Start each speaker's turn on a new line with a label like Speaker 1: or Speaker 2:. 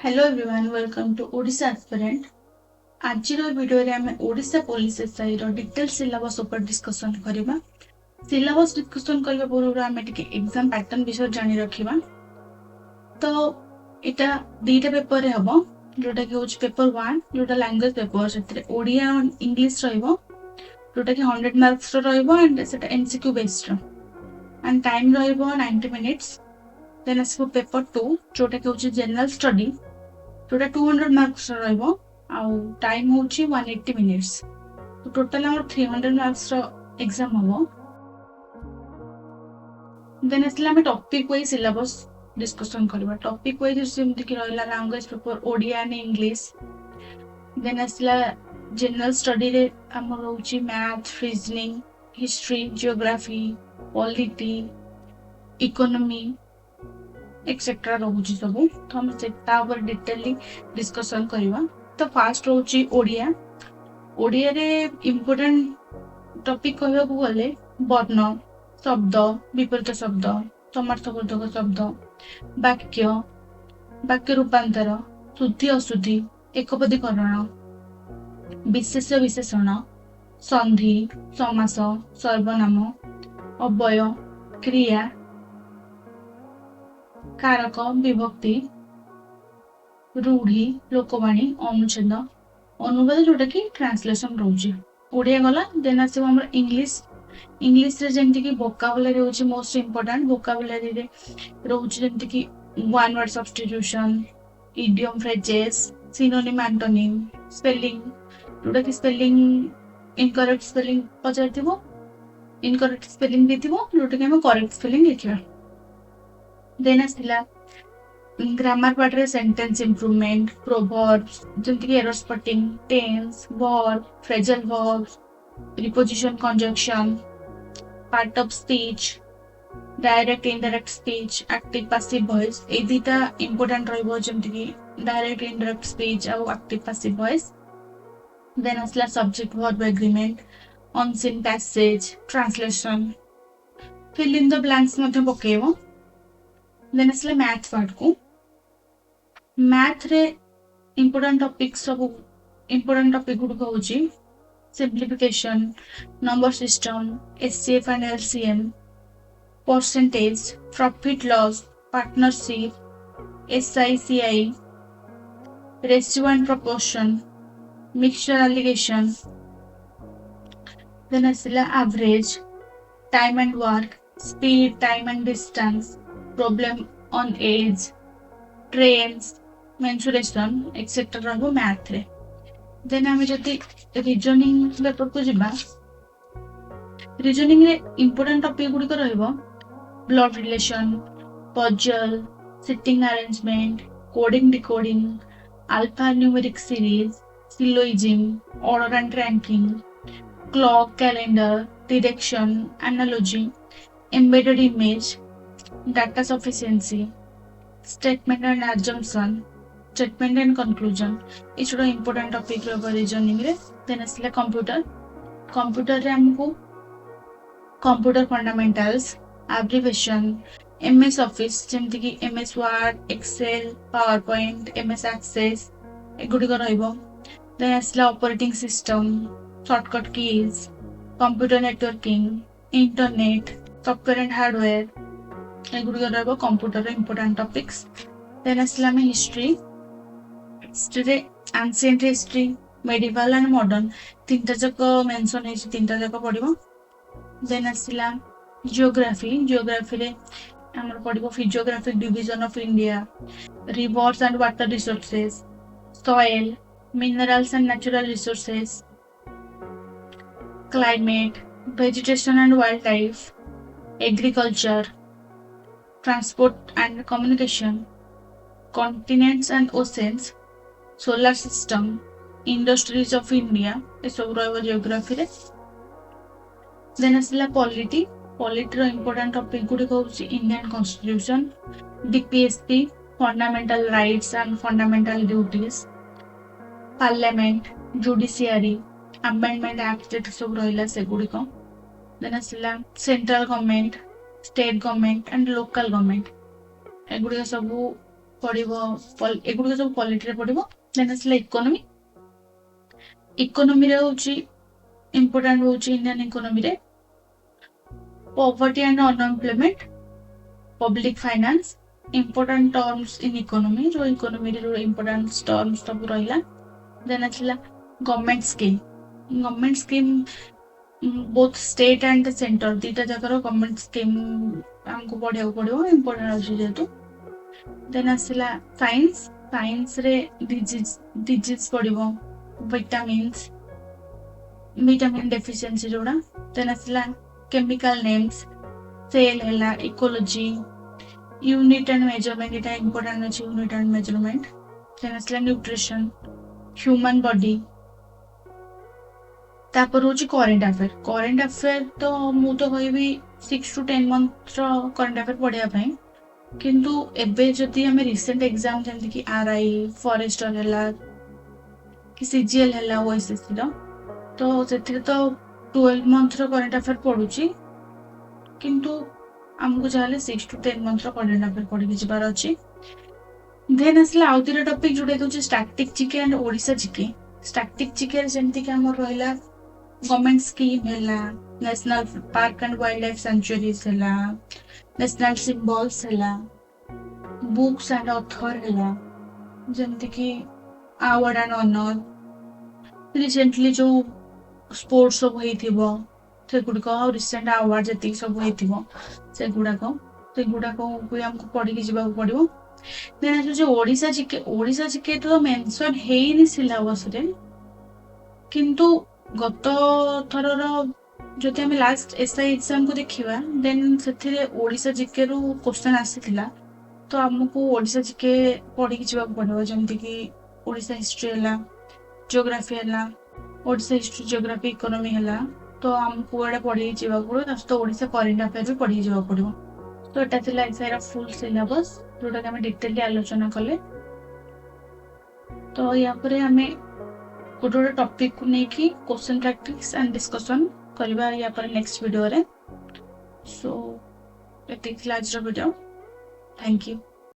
Speaker 1: Hello everyone welcome to Odisha aspirant. आज video रे आमे ओडिशा पुलिस एसआई रो डिटेल सिलेबस ऊपर डिस्कशन करबा। सिलेबस डिस्कशन करबा पूर्व आमे टिके एग्जाम पैटर्न विषय जानि रखिबा। तो इटा दीटा पेपर रे हबो, जोटा कि होच पेपर 1 जोटा लैंग्वेज पेपर सेतरे ओडिया और इंग्लिश रहइबो, जोटा कि 100 मार्क्स रो रहइबो एंड सेटा एमसीक्यू बेस्ड रो एंड टाइम रहइबो 90 मिनिट्स। देन आसबो पेपर 2 जोटा कि होच जनरल स्टडी, जोटा 200 मार्क्स रहइबो आउ टाइम होची 180 मिनिट्स। तो टोटल हमर 300 मार्क्स रो एग्जाम हबो। देन असला हम टॉपिक वाइज सिलेबस डिस्कशन करबा। टॉपिक वाइज जेमति कि रहला language paper Odia and English. Then असला जनरल स्टडी रे हमर होची math, reasoning, history, geography, polity, economy etcetera रोची सब। तो हम सेटा ऊपर डिटेलली डिस्कशन करबा। तो फास्ट रोची ओडिया। ओडिया रे इंपोर्टेंट टॉपिक कहबो गले वर्ण, शब्द, विपरीत शब्द, समार्थबोधक शब्द, वाक्य, वाक्य रूपांतर, शुद्धि अशुद्धि, एकपदीकरण, विशेष विशेषण, संधि, समास, सर्वनाम, अव्यय, क्रिया, कारक, विभक्ति, रूढ़ी, लोकवाणी, अनुच्छेद, अनुवाद जोटा कि ट्रांसलेशन रोचे। ओडिया गला। देन आसे हमर इंग्लिश। इंग्लिश रे जेमति कि वोकाबुलरी होची मोस्ट इंपोर्टेंट। वोकाबुलरी रे रोचे जेमति कि one word substitution, idiom, phrases, synonym, antonym, spelling, जोटा कि स्पेलिंग इनकरेक्ट स्पेलिंग पचारथिबो, इनकरेक्ट स्पेलिंग देथिबो, जोटा कि हम करेक्ट स्पेलिंग लिखिबा। देन आसिला ग्रामर पार्ट रे सेंटेंस इंप्रूवमेंट, प्रोवर्ब्स जेमति कि error spotting, tense, verb, phrasal verbs, preposition, conjunction, part of speech, direct indirect speech, active passive voice. ए दुटा इंपोर्टेंट रहइबो जेमति कि डायरेक्ट इनडायरेक्ट स्पीच और एक्टिव पैसिव वॉइस। देन आसिला subject verb agreement, unseen passage, translation, fill in the blanks मध्ये पकेइबो। Then आसिला मैथ पार्ट को। मैथ रे इंपोर्टेंट टॉपिक सब इंपोर्टेंट टॉपिक गुड होची simplification, number system, HCF and LCM, percentage, profit loss, partnership, SI CI, ratio and proportion, mixture alligation. Then आसिला average, time and work, speed, time and distance, problem on age, trains, mensuration etcetera रहबो math रे। Then आमे जति reasoning paper को जिबा, reasoning रे important topic गुडी को रहबो blood relation, puzzle, seating arrangement, coding decoding, alpha numeric series, syllogism, order and ranking, clock, calendar, direction, analogy, embedded image, data sufficiency, statement and assumption, statement and conclusion. इस छोटा important topic रहबो reasoning रे। Then आसिला computer. Computer रे हमको computer fundamentals, abbreviation, MS office जेमति कि MS word, excel, PowerPoint, MS access एगुडी को रहइबो। देन आसिला operating system, shortcut keys, computer networking, internet, software and hardware एगुडी को रहइबो कंप्यूटर इंपोर्टेंट टॉपिक्स। देन आसिला में हिस्ट्री। हिस्ट्री रे ancient history, medieval and modern तीनटा जक मेंशन है, तीनटा जक पढिबो। देन आसिला जियोग्राफी। जियोग्राफी रे हमर पढिबो physiographic division of India, rivers and water resources, soil, minerals and natural resources, climate, vegetation and wild life, agriculture, transport and communication, continents and oceans, solar system, industries of India ए सब रहइबो geography रे। Then आसिला polity. Polity रो important topic गुडी होउची Indian constitution, DPSP, fundamental rights and fundamental duties, parliament, judiciary, amendment act ए सब रहइला से गुडी को। देन आसिला central government, state government and local government एगुडी सब पढ़िबो एगुड सब पॉलिटी रे पढ़िबो देन आसला इकोनॉमी रे होची इंपोर्टेंट होची इंडियन इकोनॉमी रे poverty and unemployment public finance important terms in economy जो इकोनॉमी रे जो इंपोर्टेंट टर्म्स सब रहिला देन आसला government scheme both state and centre दीटा जगह गवर्नमेंट स्कीम हमको पढ़िया पड़ो इम्पोर्टेंट अच्छे जेहेतु देन आसला साइंस रे डिजीज पड़ो विटामिन डेफिशिएंसी जोड़ा देन आसला केमिकल नेम्स सेल हैला इकोलॉजी यूनिट एंड मेजरमेंट इटा इम्पोर्टेंट अच्छे यूनिट एंड मेजरमेंट देन आसला न्यूट्रिशन ह्यूमन बॉडी तापर होची करंट अफेयर तो मु तो कहबी 6 to 10 months करंट अफेयर पढ़िया पई किंतु एबे जदि हमें रिसेंट एग्जाम जेंति कि आरआई फॉरेस्टर हैला कि सीजीएल हैला ओएसएससी रो तो सेथिरे तो 12 months करंट अफेयर पढुची किंतु हमको जाले 6 to 10 months करंट अफेयर पढ़ी के जिबार अछि देन असला आउतिरा टॉपिक जोडे होची static GK and Odisha GK static GK जेंति कि हमर रहला गवर्नमेंट स्कीम हैला national park and wild life sanctuaries हैला नेशनल सिंबल्स हैला बुक्स एंड ऑथर हैला जेंति कि अवार्ड एंड ऑनर रिसेंटली जो स्पोर्ट्स सब होइथिबो से गुडको रिसेंट अवार्ड जति सब होइथिबो से गुडाको भी हमको पढ़ी के जिबा पड़िबो देन जो ओडिसा जीके तो मेंशन हेइनी सिलेबस रे किंतु गत थरर जदि आम लास्ट एसआई एग्जाम को देखा देन से ओडिसा जीके रु क्वेश्चन आसीथिला तो आमको ओडिसा जीके पढ़ी के जावाक पड़ो जमती कि ओडिसा हिस्ट्री हैला जियोग्राफी हैला ओडिसा हिस्ट्री जियोग्राफी इकोनॉमी हैला तो आमको एडा पढ़ी के जावाक पड़ो तो ओडिसा करंट अफेयर भी पढ़ी के जावाक पड़ो तो एटा थिला एसआई फुल सिलेबस जोटा कि आम डिटेली आलोचना कले तो या पर हमें गोटे टॉपिक को लेकिन क्वेश्चन प्रैक्टिस एंड डिस्कशन करबा या पर नेक्स्ट वीडियो रे सो एतिक आज वीडियो थैंक यू।